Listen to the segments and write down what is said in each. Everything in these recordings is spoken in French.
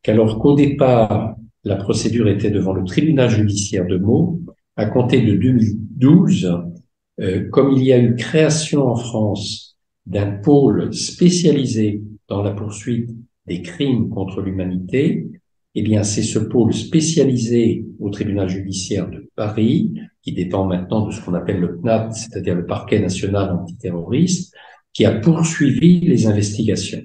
qu'alors qu'au départ, la procédure était devant le tribunal judiciaire de Meaux, à compter de 2012, comme il y a eu création en France d'un pôle spécialisé dans la poursuite des crimes contre l'humanité, eh bien, c'est ce pôle spécialisé au tribunal judiciaire de Paris, qui dépend maintenant de ce qu'on appelle le PNAT, c'est-à-dire le parquet national antiterroriste, qui a poursuivi les investigations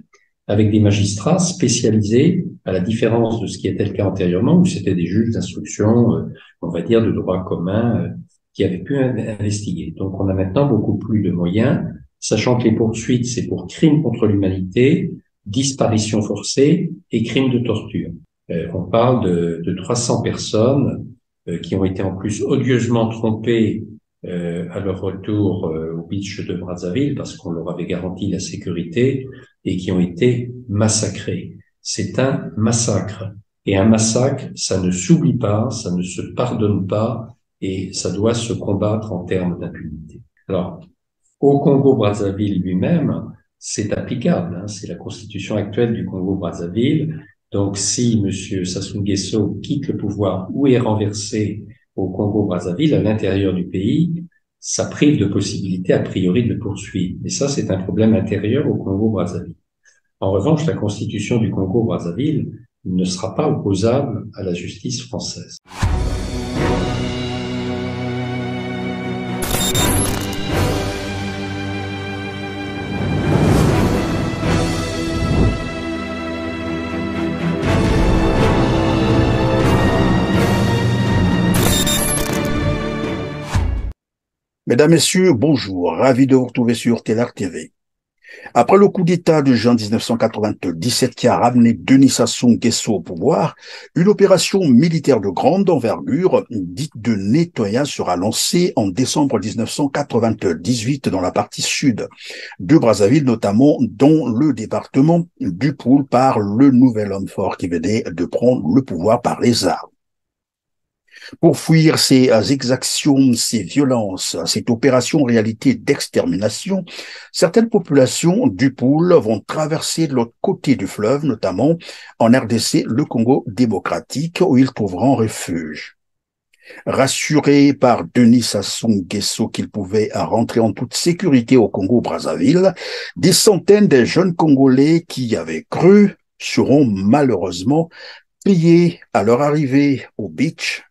avec des magistrats spécialisés, à la différence de ce qui était le cas antérieurement, où c'était des juges d'instruction, on va dire, de droit commun, qui avaient pu investiguer. Donc, on a maintenant beaucoup plus de moyens, sachant que les poursuites, c'est pour crimes contre l'humanité, disparition forcée et crimes de torture. On parle de 300 personnes qui ont été en plus odieusement trompées à leur retour au beach de Brazzaville parce qu'on leur avait garanti la sécurité et qui ont été massacrés. C'est un massacre. Et un massacre, ça ne s'oublie pas, ça ne se pardonne pas et ça doit se combattre en termes d'impunité. Alors, au Congo-Brazzaville lui-même, c'est applicable, hein, c'est la constitution actuelle du Congo-Brazzaville. Donc, si M. Sassou Nguesso quitte le pouvoir ou est renversé au Congo-Brazzaville, à l'intérieur du pays, ça prive de possibilité a priori de le poursuivre. Et ça, c'est un problème intérieur au Congo-Brazzaville. En revanche, la constitution du Congo-Brazzaville ne sera pas opposable à la justice française. Mesdames, Messieurs, bonjour. Ravi de vous retrouver sur Télar TV. Après le coup d'État de juin 1997 qui a ramené Denis Sassou Nguesso au pouvoir, une opération militaire de grande envergure, dite de nettoyage, sera lancée en décembre 1998 dans la partie sud de Brazzaville, notamment dans le département du Poul par le nouvel homme fort qui venait de prendre le pouvoir par les armes. Pour fuir ces exactions, ces violences, cette opération en réalité d'extermination, certaines populations du Poul vont traverser de l'autre côté du fleuve, notamment en RDC, le Congo démocratique, où ils trouveront refuge. Rassurés par Denis Sassou Nguesso qu'il pouvait rentrer en toute sécurité au Congo-Brazzaville, des centaines de jeunes Congolais qui y avaient cru seront malheureusement triés à leur arrivée au beach.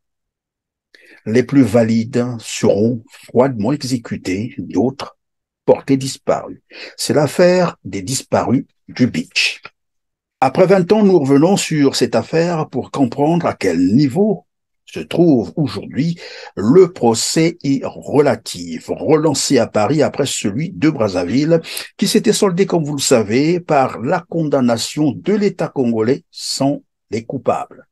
Les plus valides seront froidement exécutés, d'autres portés disparus. C'est l'affaire des disparus du beach. Après 20 ans, nous revenons sur cette affaire pour comprendre à quel niveau se trouve aujourd'hui le procès relatif, relancé à Paris après celui de Brazzaville, qui s'était soldé, comme vous le savez, par la condamnation de l'État congolais sans les coupables.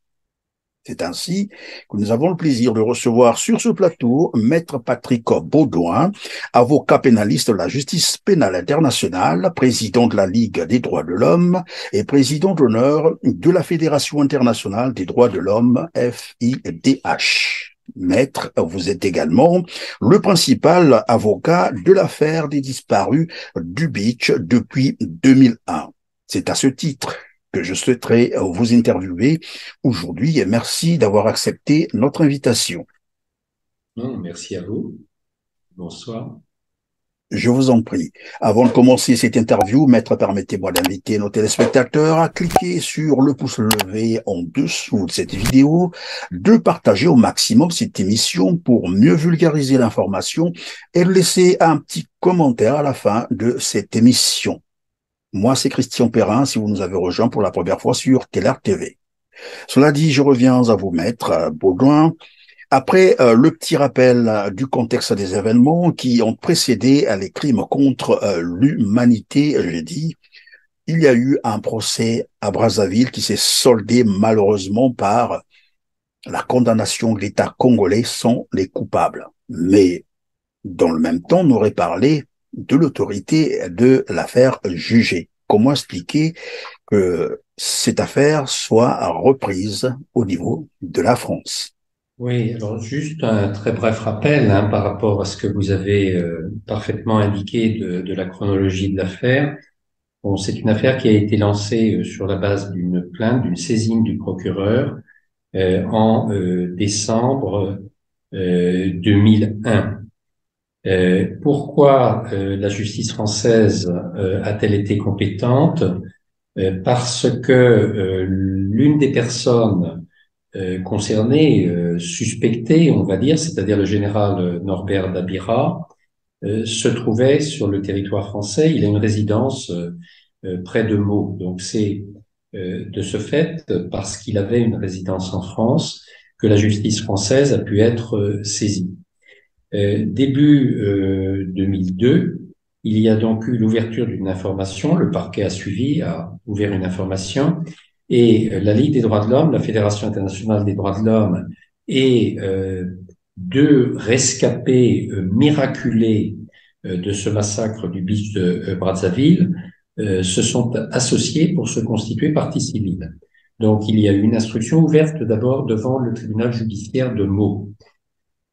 C'est ainsi que nous avons le plaisir de recevoir sur ce plateau Maître Patrick Baudouin, avocat pénaliste de la justice pénale internationale, président de la Ligue des droits de l'homme et président d'honneur de la Fédération internationale des droits de l'homme, FIDH. Maître, vous êtes également le principal avocat de l'affaire des disparus du beach depuis 2001. C'est à ce titre que je souhaiterais vous interviewer aujourd'hui et merci d'avoir accepté notre invitation. Merci à vous. Bonsoir. Je vous en prie. Avant de commencer cette interview, Maître, permettez-moi d'inviter nos téléspectateurs à cliquer sur le pouce levé en dessous de cette vidéo, de partager au maximum cette émission pour mieux vulgariser l'information et de laisser un petit commentaire à la fin de cette émission. Moi, c'est Christian Perrin, si vous nous avez rejoints pour la première fois sur Télar TV. Cela dit, je reviens à vous, Maître Baudouin. Après le petit rappel du contexte des événements qui ont précédé les crimes contre l'humanité, j'ai dit, il y a eu un procès à Brazzaville qui s'est soldé malheureusement par la condamnation de l'État congolais sans les coupables. Mais dans le même temps, on aurait parlé de l'autorité de l'affaire jugée. Comment expliquer que cette affaire soit reprise au niveau de la France? Oui, alors juste un très bref rappel hein, par rapport à ce que vous avez parfaitement indiqué de la chronologie de l'affaire. Bon, c'est une affaire qui a été lancée sur la base d'une plainte, d'une saisine du procureur en décembre 2001. Pourquoi la justice française a-t-elle été compétente? Parce que l'une des personnes concernées, suspectées, on va dire, c'est-à-dire le général Norbert Dabira, se trouvait sur le territoire français. Il a une résidence près de Meaux. Donc c'est de ce fait, parce qu'il avait une résidence en France, que la justice française a pu être saisie. Début 2002, il y a donc eu l'ouverture d'une information, le parquet a ouvert une information, et la Ligue des droits de l'homme, la Fédération internationale des droits de l'homme et deux rescapés miraculés de ce massacre du bus de Brazzaville se sont associés pour se constituer partie civile. Donc il y a eu une instruction ouverte d'abord devant le tribunal judiciaire de Meaux.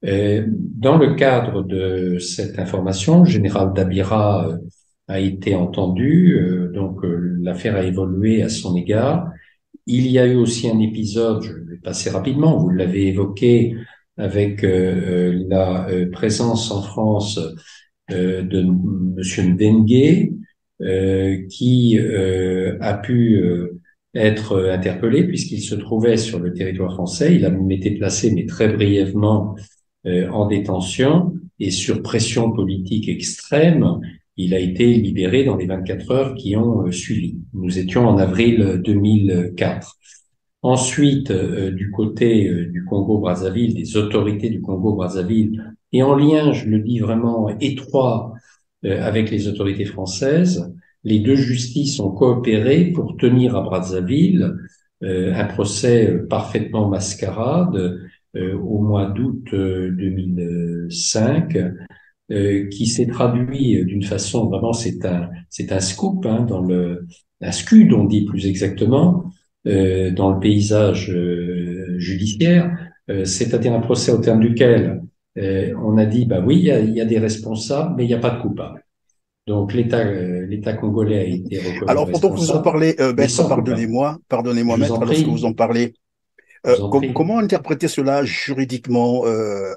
Dans le cadre de cette information, le général Dabira a été entendu, donc l'affaire a évolué à son égard. Il y a eu aussi un épisode, je vais passer rapidement, vous l'avez évoqué, avec la présence en France de Monsieur Ndengue, qui a pu être interpellé puisqu'il se trouvait sur le territoire français. Il a même été placé, mais très brièvement, en détention, et sur pression politique extrême, il a été libéré dans les 24 heures qui ont suivi. Nous étions en avril 2004. Ensuite, du côté du Congo-Brazzaville, des autorités du Congo-Brazzaville, et en lien, je le dis vraiment étroit, avec les autorités françaises, les deux justices ont coopéré pour tenir à Brazzaville un procès parfaitement mascarade au mois d'août 2005, qui s'est traduit d'une façon vraiment, c'est un scoop dans un scud, on dit plus exactement, dans le paysage judiciaire, c'est-à-dire un procès au terme duquel on a dit, bah oui, il y a des responsables, mais il n'y a pas de coupables. Donc l'État congolais a été reconnu Alors, pendant que vous en responsable, parlez, mais maître, sans coupable. pardonnez-moi, Je vous en maître, lorsque vous prie, en parlez, je vous en prie. comment interpréter cela juridiquement,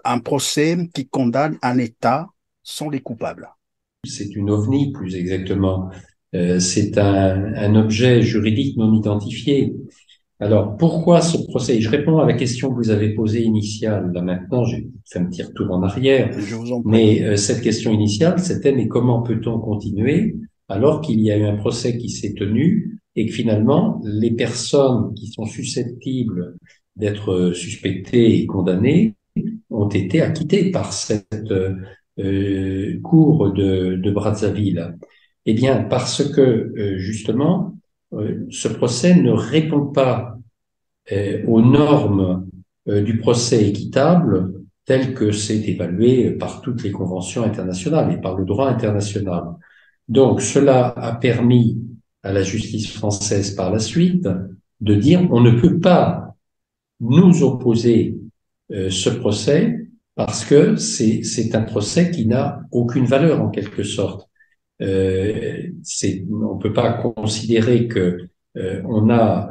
un procès qui condamne un État sans les coupables? C'est une ovni, plus exactement. C'est un objet juridique non identifié. Alors, pourquoi ce procès? Je réponds à la question que vous avez posée initiale. Là maintenant, j'ai fait un petit retour en arrière. Je vous en prie. Mais cette question initiale, c'était mais comment peut-on continuer alors qu'il y a eu un procès qui s'est tenu et que finalement, les personnes qui sont susceptibles d'être suspectées et condamnées ont été acquittées par cette cour de Brazzaville. Eh bien, parce que justement, ce procès ne répond pas aux normes du procès équitable tel que c'est évalué par toutes les conventions internationales et par le droit international. Donc, cela a permis à la justice française par la suite de dire on ne peut pas nous opposer ce procès parce que c'est un procès qui n'a aucune valeur en quelque sorte. On peut pas considérer que on a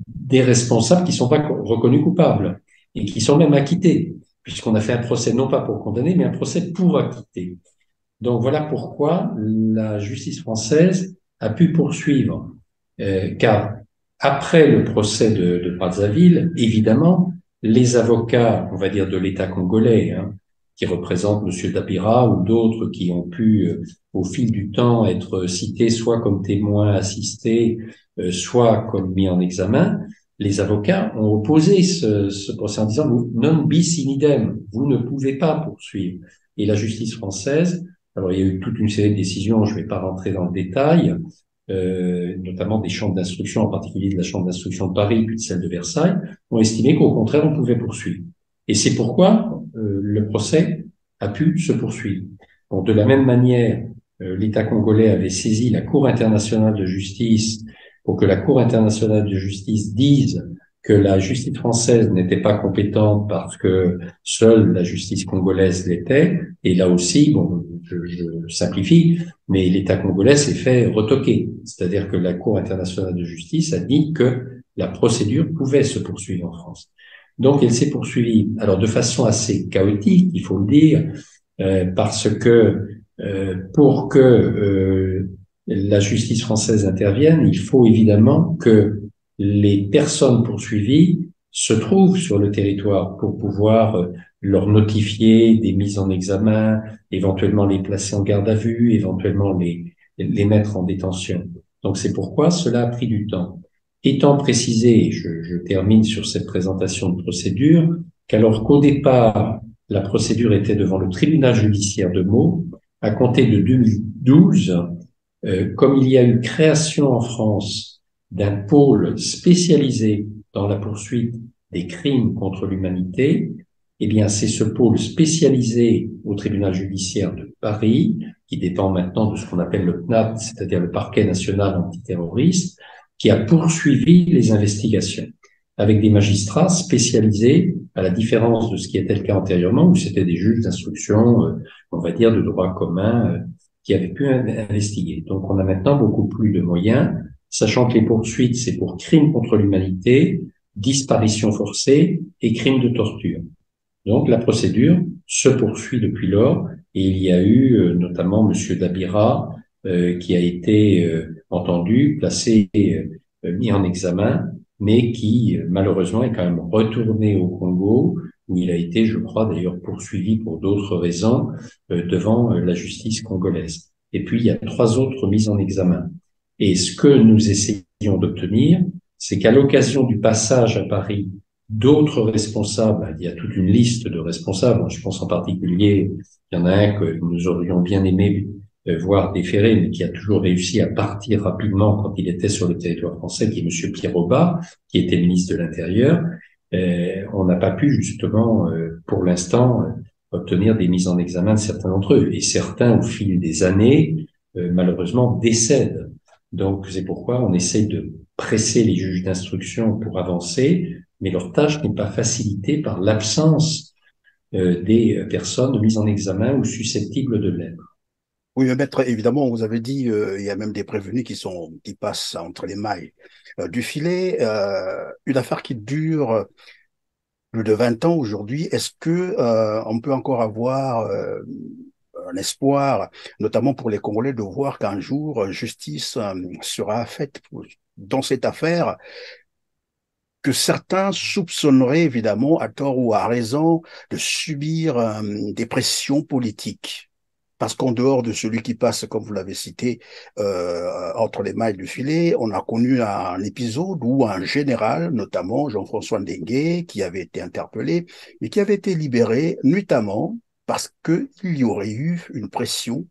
des responsables qui sont pas reconnus coupables et qui sont même acquittés, puisqu'on a fait un procès non pas pour condamner, mais un procès pour acquitter. Donc voilà pourquoi la justice française a pu poursuivre, car après le procès de Brazzaville, évidemment, les avocats, on va dire de l'État congolais, qui représentent Monsieur Dabira ou d'autres qui ont pu, au fil du temps, être cités soit comme témoins assistés, soit comme mis en examen, les avocats ont opposé ce procès en disant non bis in idem, vous ne pouvez pas poursuivre. Et la justice française, alors il y a eu toute une série de décisions, je ne vais pas rentrer dans le détail, notamment des chambres d'instruction, en particulier de la chambre d'instruction de Paris puis de celle de Versailles, ont estimé qu'au contraire on pouvait poursuivre. Et c'est pourquoi le procès a pu se poursuivre. Bon, de la même manière, l'État congolais avait saisi la Cour internationale de justice pour que la Cour internationale de justice dise que la justice française n'était pas compétente parce que seule la justice congolaise l'était. Et là aussi, bon, je simplifie, mais l'État congolais s'est fait retoquer. C'est-à-dire que la Cour internationale de justice a dit que la procédure pouvait se poursuivre en France. Donc, elle s'est poursuivie, alors de façon assez chaotique, il faut le dire, parce que pour que la justice française intervienne, il faut évidemment que les personnes poursuivies se trouvent sur le territoire pour pouvoir leur notifier des mises en examen, éventuellement les placer en garde à vue, éventuellement les mettre en détention. Donc c'est pourquoi cela a pris du temps. Étant précisé, je termine sur cette présentation de procédure, qu'alors qu'au départ, la procédure était devant le tribunal judiciaire de Meaux, à compter de 2012, comme il y a eu création en France d'un pôle spécialisé dans la poursuite des crimes contre l'humanité, eh bien, c'est ce pôle spécialisé au tribunal judiciaire de Paris, qui dépend maintenant de ce qu'on appelle le PNAT, c'est-à-dire le parquet national antiterroriste, qui a poursuivi les investigations avec des magistrats spécialisés, à la différence de ce qui était le cas antérieurement, où c'était des juges d'instruction, on va dire, de droit commun, qui avaient pu investiguer. Donc, on a maintenant beaucoup plus de moyens, sachant que les poursuites, c'est pour crimes contre l'humanité, disparition forcée et crimes de torture. Donc, la procédure se poursuit depuis lors, et il y a eu notamment Monsieur Dabira, qui a été entendu, placé, mis en examen, mais qui malheureusement est quand même retourné au Congo, où il a été, je crois, d'ailleurs poursuivi pour d'autres raisons devant la justice congolaise. Et puis, il y a 3 autres mises en examen. Et ce que nous essayons d'obtenir, c'est qu'à l'occasion du passage à Paris d'autres responsables, il y a toute une liste de responsables, je pense en particulier, il y en a un que nous aurions bien aimé voir déféré, mais qui a toujours réussi à partir rapidement quand il était sur le territoire français, qui est Monsieur Pierre Aubat, qui était ministre de l'Intérieur. On n'a pas pu justement, pour l'instant, obtenir des mises en examen de certains d'entre eux. Et certains, au fil des années, malheureusement, décèdent. Donc, c'est pourquoi on essaye de presser les juges d'instruction pour avancer, mais leur tâche n'est pas facilitée par l'absence des personnes mises en examen ou susceptibles de l'être. Oui, maître, évidemment, vous avez dit, il y a même des prévenus qui passent entre les mailles du filet. Une affaire qui dure plus de 20 ans aujourd'hui. Est-ce que on peut encore avoir un espoir, notamment pour les Congolais, de voir qu'un jour justice sera faite dans cette affaire que certains soupçonneraient évidemment, à tort ou à raison, de subir des pressions politiques? Parce qu'en dehors de celui qui passe, comme vous l'avez cité, entre les mailles du filet, on a connu un épisode où un général, notamment Jean-François Ndengue, qui avait été interpellé et qui avait été libéré, notamment parce qu'il y aurait eu une pression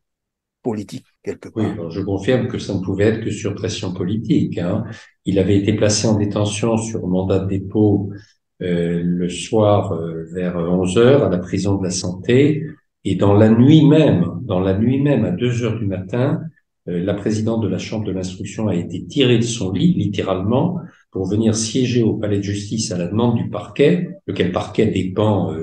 politique quelque Oui, part. alors je confirme que ça ne pouvait être que sur pression politique, hein. Il avait été placé en détention sur mandat de dépôt le soir vers 11 heures à la prison de la Santé. Et dans la nuit même, à 2 heures du matin, la présidente de la Chambre de l'instruction a été tirée de son lit, littéralement, pour venir siéger au palais de justice à la demande du parquet, lequel parquet dépend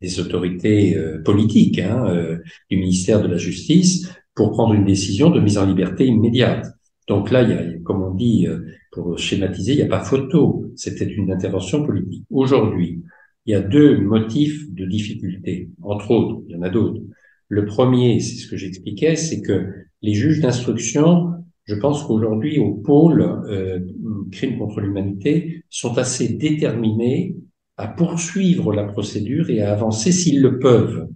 des autorités politiques, hein, du ministère de la Justice, pour prendre une décision de mise en liberté immédiate. Donc là, il y a, comme on dit, pour schématiser, il n'y a pas photo. C'était une intervention politique. Aujourd'hui, il y a 2 motifs de difficulté, entre autres, il y en a d'autres. Le premier, c'est ce que j'expliquais, c'est que les juges d'instruction, je pense qu'aujourd'hui, au pôle crimes contre l'humanité, sont assez déterminés à poursuivre la procédure et à avancer s'ils le peuvent.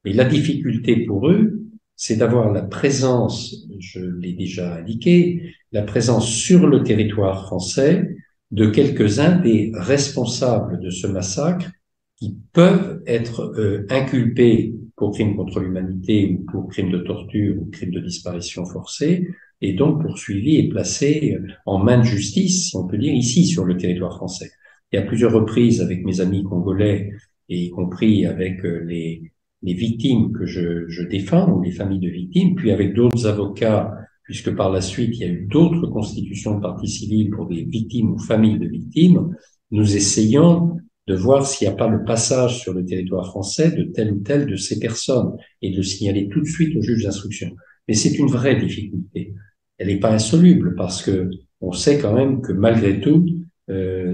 Et la difficulté pour eux, c'est d'avoir la présence, je l'ai déjà indiqué, la présence sur le territoire français de quelques-uns des responsables de ce massacre qui peuvent être inculpés pour crimes contre l'humanité ou pour crimes de torture ou crimes de disparition forcée, et donc poursuivis et placés en main de justice, si on peut dire, ici sur le territoire français. Et à plusieurs reprises, avec mes amis congolais, et y compris avec les victimes que je défends, ou les familles de victimes, puis avec d'autres avocats, puisque par la suite, il y a eu d'autres constitutions de partie civile pour des victimes ou familles de victimes, nous essayons de voir s'il n'y a pas le passage sur le territoire français de telle ou telle de ces personnes et de le signaler tout de suite au juge d'instruction. Mais c'est une vraie difficulté. Elle n'est pas insoluble parce que on sait quand même que malgré tout,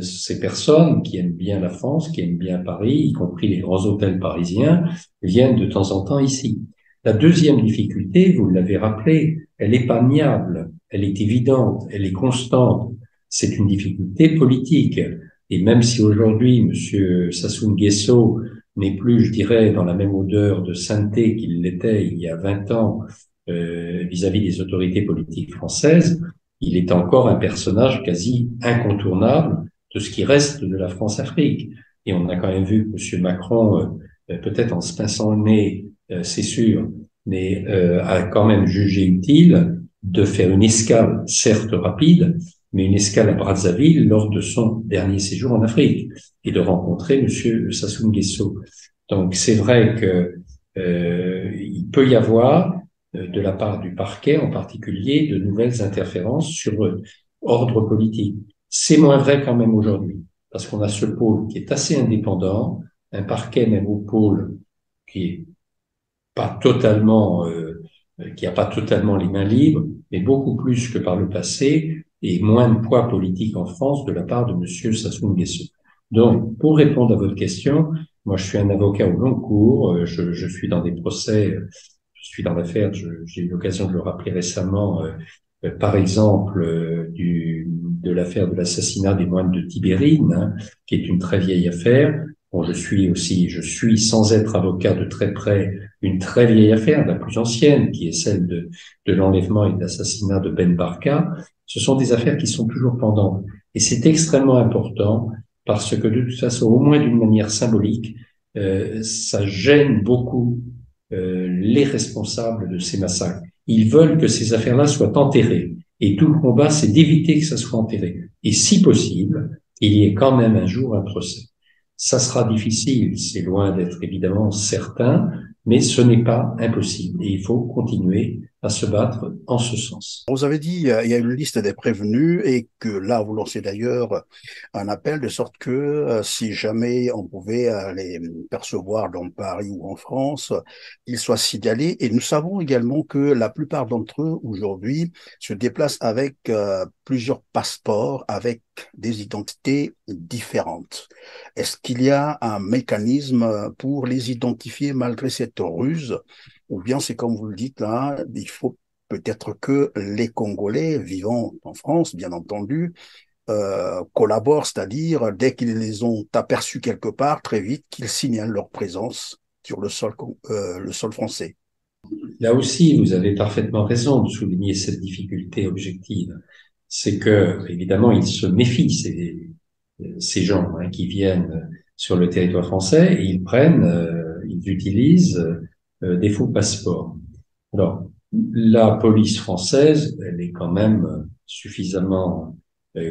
ces personnes qui aiment bien la France, qui aiment bien Paris, y compris les grands hôtels parisiens, viennent de temps en temps ici. La deuxième difficulté, vous l'avez rappelé, elle n'est pas niable, elle est évidente, elle est constante. C'est une difficulté politique. Et même si aujourd'hui, Monsieur Sassou Nguesso n'est plus, je dirais, dans la même odeur de sainteté qu'il l'était il y a 20 ans vis-à-vis des autorités politiques françaises, il est encore un personnage quasi incontournable de ce qui reste de la France-Afrique. Et on a quand même vu que Monsieur Macron, peut-être en se pinçant le nez, c'est sûr, mais a quand même jugé utile de faire une escale, certes rapide, mais une escale à Brazzaville lors de son dernier séjour en Afrique et de rencontrer Monsieur Sassou Nguesso. Donc c'est vrai que il peut y avoir de la part du parquet en particulier de nouvelles interférences sur ordre politique. C'est moins vrai quand même aujourd'hui parce qu'on a ce pôle qui est assez indépendant, un parquet même au pôle qui est pas totalement, qui a pas totalement les mains libres, mais beaucoup plus que par le passé et moins de poids politique en France de la part de Monsieur Sassou Nguesso. Donc, pour répondre à votre question, moi, je suis un avocat au long cours, je suis dans des procès, je suis dans l'affaire, j'ai eu l'occasion de le rappeler récemment, par exemple, de l'affaire de l'assassinat des moines de Tibérine, hein, qui est une très vieille affaire. Bon, je suis sans être avocat de très près, une très vieille affaire, la plus ancienne, qui est celle de l'enlèvement et de l'assassinat de Ben Barka. Ce sont des affaires qui sont toujours pendantes. Et c'est extrêmement important parce que de toute façon, au moins d'une manière symbolique, ça gêne beaucoup les responsables de ces massacres. Ils veulent que ces affaires-là soient enterrées. Et tout le combat, c'est d'éviter que ça soit enterré. Et si possible, il y ait quand même un jour un procès. Ça sera difficile, c'est loin d'être évidemment certain, mais ce n'est pas impossible et il faut continuer à se battre en ce sens. Vous avez dit, il y a une liste des prévenus et que là, vous lancez d'ailleurs un appel de sorte que si jamais on pouvait les percevoir dans Paris ou en France, ils soient signalés. Et nous savons également que la plupart d'entre eux aujourd'hui se déplacent avec plusieurs passeports, avec des identités différentes. Est-ce qu'il y a un mécanisme pour les identifier malgré cette ruse? Ou bien c'est comme vous le dites là, il faut peut-être que les Congolais vivant en France, bien entendu, collaborent, c'est-à-dire dès qu'ils les ont aperçus quelque part, très vite, qu'ils signalent leur présence sur le sol français. Là aussi, vous avez parfaitement raison de souligner cette difficulté objective. C'est que, évidemment, ils se méfient, ces gens hein, qui viennent sur le territoire français et ils utilisent des faux passeports. Alors, la police française, elle est quand même suffisamment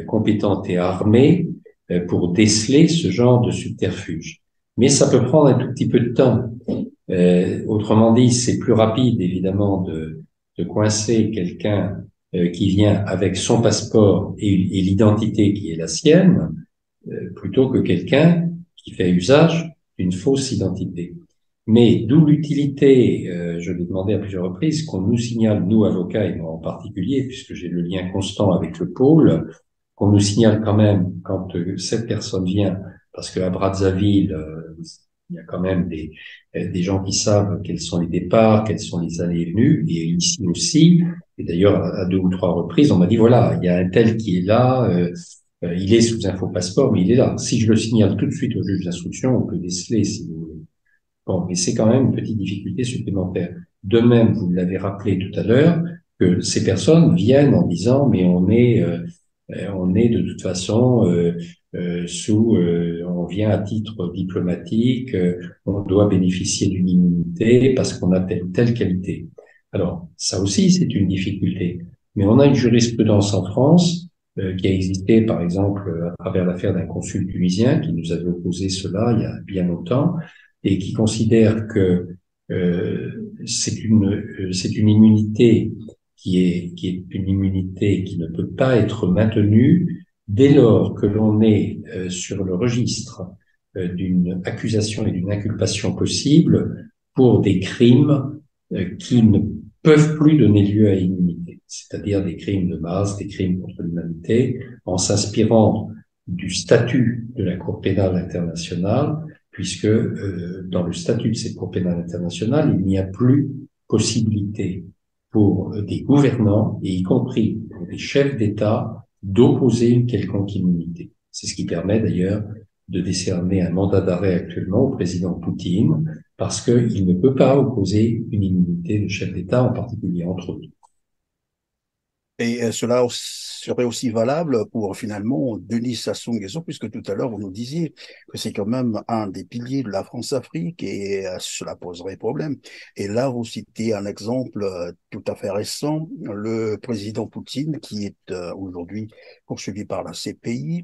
compétente et armée pour déceler ce genre de subterfuge. Mais ça peut prendre un tout petit peu de temps. Autrement dit, c'est plus rapide, évidemment, de coincer quelqu'un qui vient avec son passeport et l'identité qui est la sienne, plutôt que quelqu'un qui fait usage d'une fausse identité. Mais d'où l'utilité, je l'ai demandé à plusieurs reprises, qu'on nous signale, nous avocats et moi en particulier, puisque j'ai le lien constant avec le pôle, qu'on nous signale quand même quand cette personne vient, parce qu'à Brazzaville, il y a quand même des gens qui savent quels sont les départs, quelles sont les allées et venues, et ici aussi, et d'ailleurs à 2 ou 3 reprises, on m'a dit voilà, il y a un tel qui est là, il est sous un faux passeport, mais il est là. Si je le signale tout de suite au juge d'instruction, on peut déceler si vous voulez. Bon, mais c'est quand même une petite difficulté supplémentaire. De même, vous l'avez rappelé tout à l'heure, que ces personnes viennent en disant mais on est de toute façon on vient à titre diplomatique, on doit bénéficier d'une immunité parce qu'on a telle ou telle qualité. Alors ça aussi c'est une difficulté, mais on a une jurisprudence en France qui a existé par exemple à travers l'affaire d'un consul tunisien qui nous avait opposé cela il y a bien longtemps et qui considère que c'est une immunité qui est une immunité qui ne peut pas être maintenue dès lors que l'on est sur le registre d'une accusation et d'une inculpation possible pour des crimes qui ne peuvent plus donner lieu à immunité, c'est-à-dire des crimes de masse, des crimes contre l'humanité, en s'inspirant du statut de la Cour pénale internationale, puisque dans le statut de cette Cour pénale internationale, il n'y a plus possibilité pour des gouvernants, et y compris pour des chefs d'État, d'opposer une quelconque immunité. C'est ce qui permet d'ailleurs de décerner un mandat d'arrêt actuellement au président Poutine, parce qu'il ne peut pas opposer une immunité de chef d'État, en particulier entre autres. Et cela serait aussi valable pour finalement Denis Sassou Nguesso, puisque tout à l'heure vous nous disiez que c'est quand même un des piliers de la France-Afrique et cela poserait problème. Et là, vous citez un exemple tout à fait récent, le président Poutine qui est aujourd'hui poursuivi par la CPI.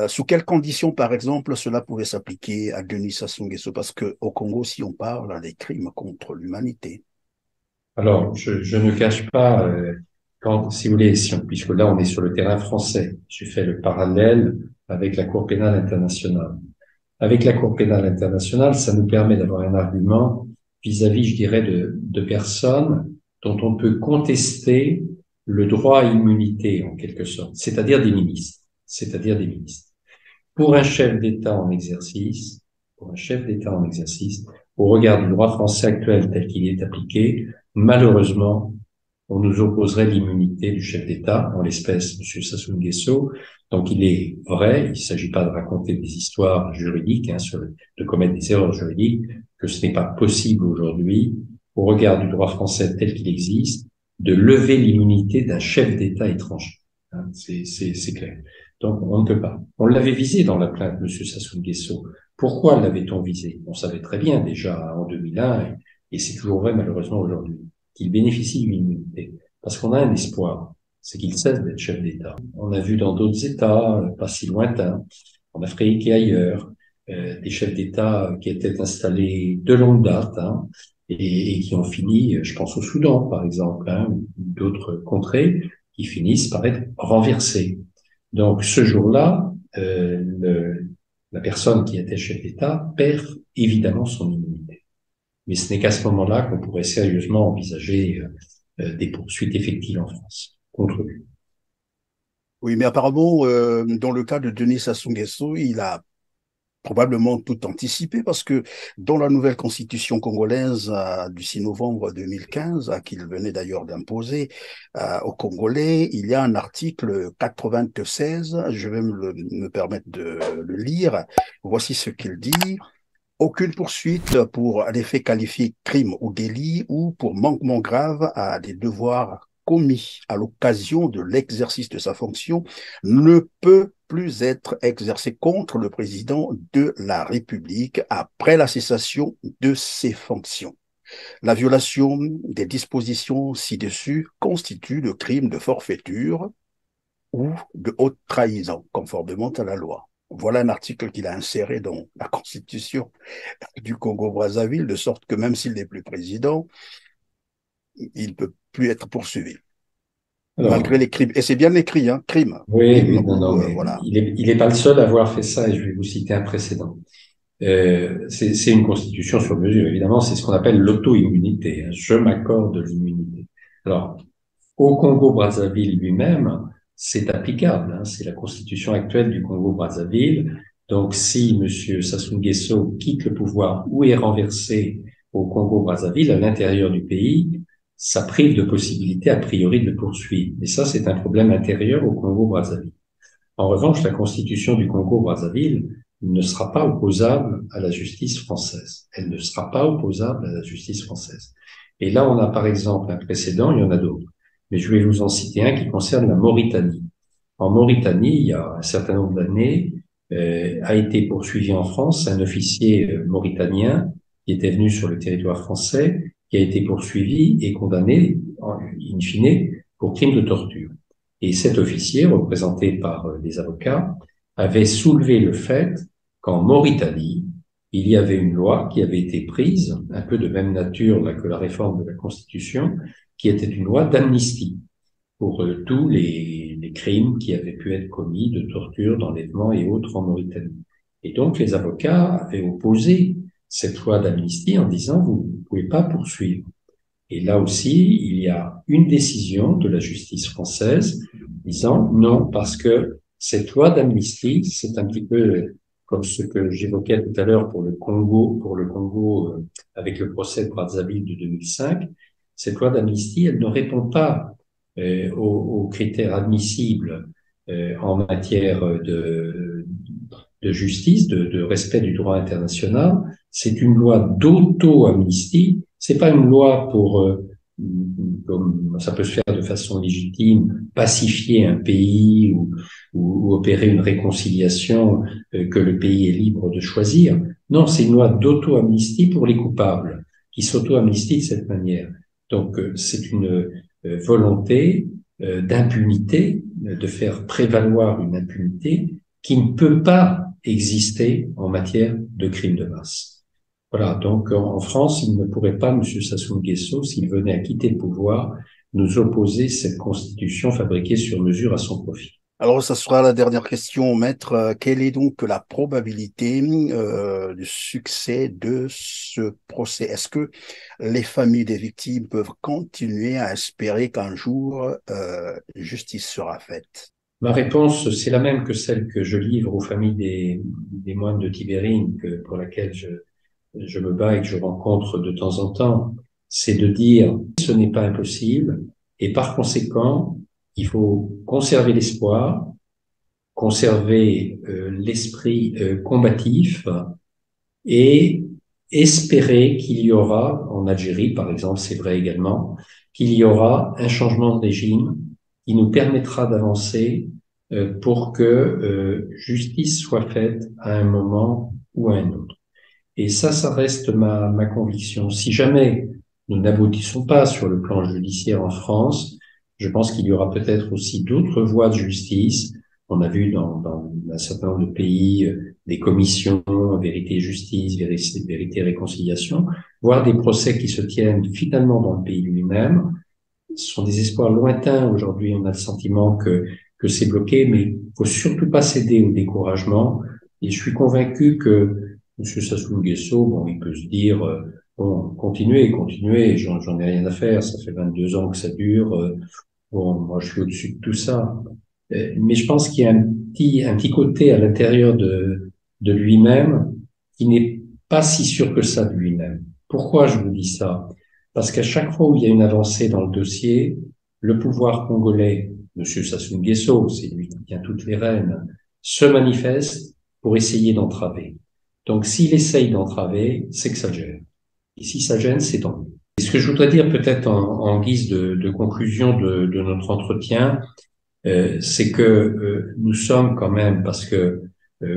Sous quelles conditions, par exemple, cela pouvait s'appliquer à Denis Sassou Nguesso? Parce qu'au Congo, si on parle des crimes contre l'humanité. Alors, je ne cache pas, si vous voulez, puisque là on est sur le terrain français, j'ai fait le parallèle avec la Cour pénale internationale. Avec la Cour pénale internationale, ça nous permet d'avoir un argument vis-à-vis, je dirais, de personnes dont on peut contester le droit à immunité, en quelque sorte, c'est-à-dire des ministres, Pour un chef d'État en exercice, au regard du droit français actuel tel qu'il est appliqué, malheureusement, on nous opposerait l'immunité du chef d'État, en l'espèce M. Sassou Nguesso. Donc il est vrai, il ne s'agit pas de raconter des histoires juridiques, de commettre des erreurs juridiques, que ce n'est pas possible aujourd'hui, au regard du droit français tel qu'il existe, de lever l'immunité d'un chef d'État étranger. C'est clair. Donc on ne peut pas. On l'avait visé dans la plainte, M. Sassou Nguesso. Pourquoi l'avait-on visé? On savait très bien déjà en 2001, et c'est toujours vrai malheureusement aujourd'hui, qu'il bénéficie d'une immunité. Parce qu'on a un espoir, c'est qu'il cesse d'être chef d'État. On a vu dans d'autres États, pas si lointains, en Afrique et ailleurs, des chefs d'État qui étaient installés de longue date, et qui ont fini, je pense au Soudan par exemple, ou d'autres contrées, qui finissent par être renversés. Donc ce jour-là, la personne qui était chef d'État perd évidemment son immunité. Mais ce n'est qu'à ce moment-là qu'on pourrait sérieusement envisager des poursuites effectives en France contre lui. Oui, mais apparemment, dans le cas de Denis Sassou Nguesso, il a probablement tout anticipé parce que dans la nouvelle constitution congolaise du 6 novembre 2015, qu'il venait d'ailleurs d'imposer aux Congolais, il y a un article 96, je vais me permettre de le lire. Voici ce qu'il dit. Aucune poursuite pour des faits qualifiés crime ou délit ou pour manquement grave à des devoirs commis à l'occasion de l'exercice de sa fonction ne peut plus être exercée contre le président de la République après la cessation de ses fonctions. La violation des dispositions ci-dessus constitue le crime de forfaiture ou de haute trahison, conformément à la loi. Voilà un article qu'il a inséré dans la constitution du Congo-Brazzaville, de sorte que même s'il n'est plus président, il ne peut plus être poursuivi, malgré Alors, les crimes. Et c'est bien écrit, hein, crime. oui, Crime non, ou, mais voilà. il est pas le seul à avoir fait ça, et je vais vous citer un précédent. C'est une constitution sur mesure, évidemment, c'est ce qu'on appelle l'auto-immunité. Je m'accorde l'immunité. Alors, au Congo-Brazzaville lui-même, c'est applicable. C'est la constitution actuelle du Congo-Brazzaville. Donc, si M. Sassou Nguesso quitte le pouvoir ou est renversé au Congo-Brazzaville, à l'intérieur du pays, ça prive de possibilité a priori de le poursuivre. Et ça, c'est un problème intérieur au Congo-Brazzaville. En revanche, la constitution du Congo-Brazzaville ne sera pas opposable à la justice française. Elle ne sera pas opposable à la justice française. Et là, on a par exemple un précédent, il y en a d'autres. Mais je vais vous en citer un qui concerne la Mauritanie. En Mauritanie, il y a un certain nombre d'années, a été poursuivi en France un officier mauritanien qui était venu sur le territoire français, qui a été poursuivi et condamné, in fine, pour crime de torture. Et cet officier, représenté par des avocats, avait soulevé le fait qu'en Mauritanie, il y avait une loi qui avait été prise, un peu de même nature là, que la réforme de la Constitution, qui était une loi d'amnistie. pour tous les crimes qui avaient pu être commis de torture, d'enlèvement et autres en Mauritanie. Et donc les avocats avaient opposé cette loi d'amnistie en disant vous ne pouvez pas poursuivre. Et là aussi, il y a une décision de la justice française disant non, parce que cette loi d'amnistie, c'est un petit peu comme ce que j'évoquais tout à l'heure pour le Congo avec le procès de Brazzaville de 2005. Cette loi d'amnistie, elle ne répond pas aux critères admissibles en matière de justice, de respect du droit international. C'est une loi d'auto-amnistie. C'est pas une loi pour, comme ça peut se faire de façon légitime, pacifier un pays ou opérer une réconciliation que le pays est libre de choisir. Non, c'est une loi d'auto-amnistie pour les coupables qui s'auto-amnistient de cette manière. Donc, c'est une volonté d'impunité, de faire prévaloir une impunité qui ne peut pas exister en matière de crimes de masse. Voilà, donc en France, il ne pourrait pas, M. Sassou Nguesso, s'il venait à quitter le pouvoir, nous opposer cette constitution fabriquée sur mesure à son profit. Alors, ça sera la dernière question, maître. Quelle est donc la probabilité du succès de ce procès? Est-ce que les familles des victimes peuvent continuer à espérer qu'un jour justice sera faite? Ma réponse, c'est la même que celle que je livre aux familles des moines de Tibérine, pour laquelle je me bats et que je rencontre de temps en temps. C'est de dire ce n'est pas impossible et par conséquent, il faut conserver l'espoir, conserver l'esprit combatif et espérer qu'il y aura, en Algérie par exemple, c'est vrai également, qu'il y aura un changement de régime qui nous permettra d'avancer pour que justice soit faite à un moment ou à un autre. Et ça reste ma conviction. Si jamais nous n'aboutissons pas sur le plan judiciaire en France, je pense qu'il y aura peut-être aussi d'autres voies de justice. On a vu dans un certain nombre de pays des commissions vérité et justice, vérité et réconciliation, voire des procès qui se tiennent finalement dans le pays lui-même. Ce sont des espoirs lointains. Aujourd'hui, on a le sentiment que c'est bloqué, mais il faut surtout pas céder au découragement. Et je suis convaincu que Monsieur Sassou Nguesso, bon, il peut se dire, bon, continuez, j'en ai rien à faire, ça fait 22 ans que ça dure, bon, moi je suis au-dessus de tout ça. Mais je pense qu'il y a un petit côté à l'intérieur de lui-même qui n'est pas si sûr que ça de lui-même. Pourquoi je vous dis ça? Parce qu'à chaque fois où il y a une avancée dans le dossier, le pouvoir congolais, Monsieur Sassou Nguesso, c'est lui qui tient toutes les rênes, se manifeste pour essayer d'entraver. Donc s'il essaye d'entraver, c'est que ça gêne. Et si ça gêne, c'est tant mieux. Et ce que je voudrais dire peut-être en guise de conclusion de notre entretien, c'est que nous sommes quand même, parce que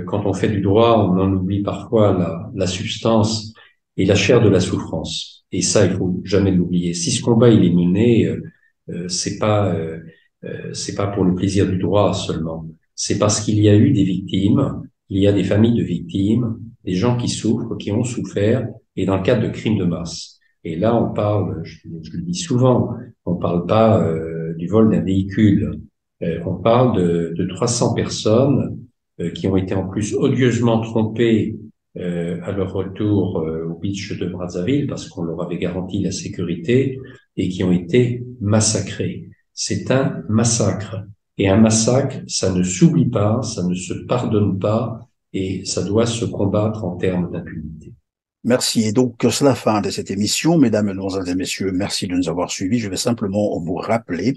quand on fait du droit, on en oublie parfois la substance et la chair de la souffrance. Et ça, il faut jamais l'oublier. Si ce combat il est mené, c'est pas pour le plaisir du droit seulement. C'est parce qu'il y a eu des victimes, il y a des familles de victimes, des gens qui souffrent, qui ont souffert, et dans le cadre de crimes de masse. Et là, on parle, je le dis souvent, on parle pas du vol d'un véhicule. On parle de 300 personnes qui ont été en plus odieusement trompées à leur retour au beach de Brazzaville parce qu'on leur avait garanti la sécurité et qui ont été massacrées. C'est un massacre. Et un massacre, ça ne s'oublie pas, ça ne se pardonne pas et ça doit se combattre en termes d'impunité. Merci. Et donc, c'est la fin de cette émission. Mesdames, Mesdemoiselles et Messieurs, merci de nous avoir suivis. Je vais simplement vous rappeler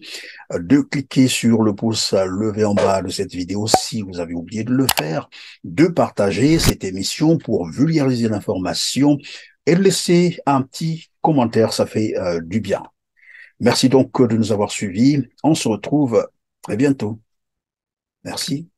de cliquer sur le pouce levé en bas de cette vidéo si vous avez oublié de le faire, de partager cette émission pour vulgariser l'information et de laisser un petit commentaire, ça fait du bien. Merci donc de nous avoir suivis. On se retrouve très bientôt. Merci.